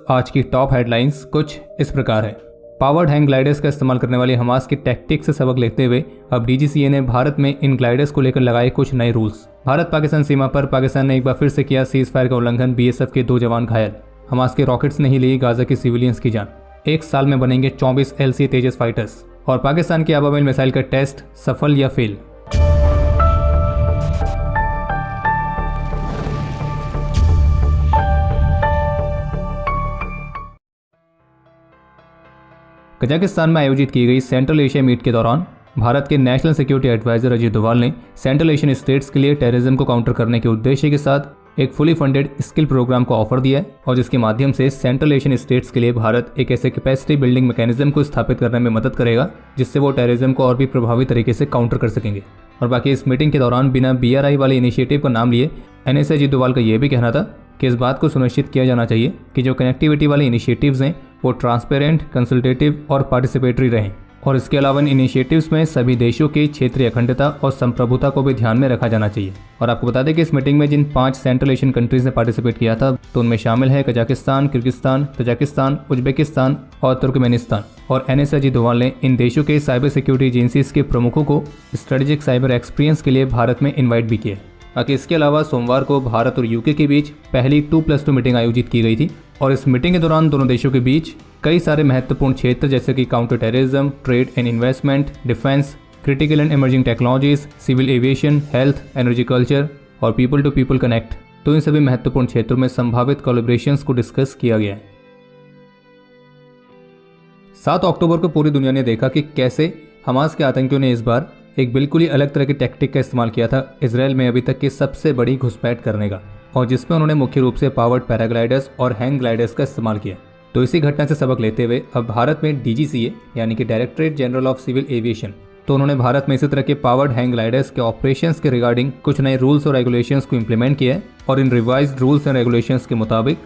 आज की top headlines कुछ इस प्रकार है। पावर्ड हैंग ग्लाइडर्स का इस्तेमाल करने वाली हमास की टैक्टिक्स से सबक लेते हुए अब डीजीसीए ने भारत में इन ग्लाइडर्स को लेकर लगाए कुछ नए रूल्स। भारत पाकिस्तान सीमा पर पाकिस्तान ने एक बार फिर से किया सीज फायर का उल्लंघन, बीएसएफ के 2 जवान घायल। हमास के रॉकेट्स ने ही ली गाजा के सिविलियंस की जान। 1 साल में बनेंगे 24 LCA तेजस फाइटर्स। और पाकिस्तान की आबामेल मिसाइल का टेस्ट सफल या फेल। कजाकिस्तान में आयोजित की गई सेंट्रल एशिया मीट के दौरान भारत के national security adviser Ajit Doval ने सेंट्रल एशियन स्टेट्स के लिए टेररिज्म को काउंटर करने के उद्देश्य के साथ एक फुली फंडेड स्किल प्रोग्राम को ऑफर दिया है और जिसके माध्यम से सेंट्रल एशियन स्टेट्स के लिए भारत एक ऐसे कैपेसिटी बिल्डिंग मैकेनिज्म को स्थापित करने में मदद करेगा जिससे वो टेररिज्म को और भी प्रभावी तरीके से काउंटर कर सकेंगे। और बाकी इस मीटिंग के दौरान बिना BRI वाले इनिशिएटिव का नाम लिए NSA अजीत डोभाल का यह भी कहना था कि इस बात को सुनिश्चित किया जाना चाहिए कि जो कनेक्टिविटी वाले इनिशिएटिव्स हैं वो ट्रांसपेरेंट, कंसल्टेटिव और पार्टिसिपेटरी रहें। और इसके अलावा इन इनिशिएटिव्स में सभी देशों की क्षेत्रीय अखंडता और संप्रभुता को भी ध्यान में रखा जाना चाहिए। और आपको बता दें कि इस मीटिंग में जिन 5 सेंट्रल एशियन कंट्रीज ने पार्टिसिपेट किया था तो उनमें शामिल है कजाकिस्तान, किर्गिस्तान, तजाकिस्तान, उज्बेकिस्तान और तुर्कमेनिस्तान। और NSA अजीत डोभाल ने इन देशों के साइबर सिक्योरिटी एजेंसीज के प्रमुखों को स्ट्रेटेजिक साइबर एक्सपीरियंस के लिए भारत में इन्वाइट भी किया। बाकी इसके अलावा सोमवार को भारत और UK के बीच पहली 2+2 मीटिंग आयोजित की गई थी और इस मीटिंग के दौरान दोनों देशों के बीच कई सारे महत्वपूर्ण क्षेत्र जैसे कि counter terrorism, trade and investment, defence, critical and emerging technologies, civil aviation, health, energy culture और पीपल टू पीपल कनेक्ट, तो इन सभी महत्वपूर्ण क्षेत्रों में संभावित कोलैबोरेशंस को डिस्कस किया गया है। 7 अक्टूबर को पूरी दुनिया ने देखा कि कैसे हमास के आतंकियों ने इस बार एक बिल्कुल ही अलग तरह की टैक्टिक का इस्तेमाल किया था इसराइल में अभी तक की सबसे बड़ी घुसपैठ करने का, और जिसमें उन्होंने मुख्य रूप से पावर्ड पैराग्लाइडर्स और हैंग ग्लाइडर्स का इस्तेमाल किया। तो इसी घटना से सबक लेते हुए अब भारत में DGCA यानी कि directorate general of civil aviation, तो उन्होंने भारत में इसी तरह के पावर्ड हैंग ग्लाइडर्स के ऑपरेशंस के रिगार्डिंग कुछ नए रूल्स और रेगुलेशंस को इंप्लीमेंट किया है। और इन रिवाइज्ड रूल्स एंड रेगुलेशंस के मुताबिक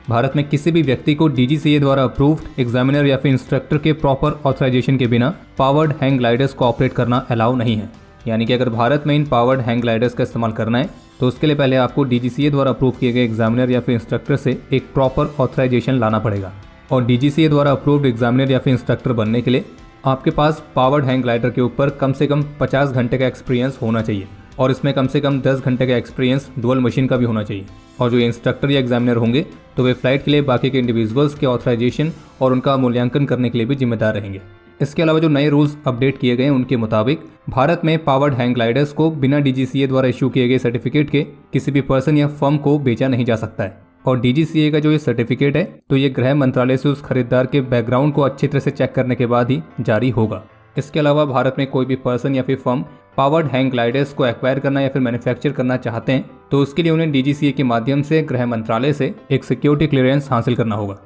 भारत में किसी भी व्यक्ति को DGCA द्वारा अप्रूव्ड एग्जामिनर या फिर इंस्ट्रक्टर के प्रॉपर ऑथराइजेशन के बिना पावर्ड हैंग ग्लाइडर्स को ऑपरेट करना अलाउ नहीं है। यानी कि अगर भारत में इन पावर्ड हैंग ग्लाइडर्स का इस्तेमाल करना है तो उसके लिए पहले आपको DGCA द्वारा अप्रूव किए गए एग्जामिनर या फिर इंस्ट्रक्टर से एक प्रॉपर ऑथराइजेशन लाना पड़ेगा। और DGCA द्वारा अप्रूव्ड एग्जामिनर या फिर इंस्ट्रक्टर बनने के लिए आपके पास पावर्ड हैंग ग्लाइडर के ऊपर कम से कम 50 घंटे का एक्सपीरियंस होना चाहिए और इसमें कम से कम 10 घंटे का एक्सपीरियंस डुअल मशीन का भी होना चाहिए। और जो इंस्ट्रक्टर या एग्जामिनर होंगे तो वे फ्लाइट के लिए बाकी के इंडिविजुअल्स के ऑथराइजेशन और उनका मूल्यांकन करने के लिए भी जिम्मेदार रहेंगे। इसके अलावा जो नए रूल्स अपडेट किए गए उनके मुताबिक भारत में पावर्ड हैंग ग्लाइडर्स को बिना DGCA द्वारा इशू किए गए सर्टिफिकेट के किसी भी पर्सन या फर्म को बेचा नहीं जा सकता है। और DGCA का जो ये सर्टिफिकेट है तो ये गृह मंत्रालय से उस खरीदार के बैकग्राउंड को अच्छी तरह से चेक करने के बाद ही जारी होगा। इसके अलावा भारत में कोई भी पर्सन या फिर फर्म पावर्ड हैंग ग्लाइडर्स को एक्वायर करना या फिर मैन्युफैक्चर करना चाहते हैं तो उसके लिए उन्हें DGCA के माध्यम से गृह मंत्रालय से एक सिक्योरिटी क्लियरेंस हासिल करना होगा।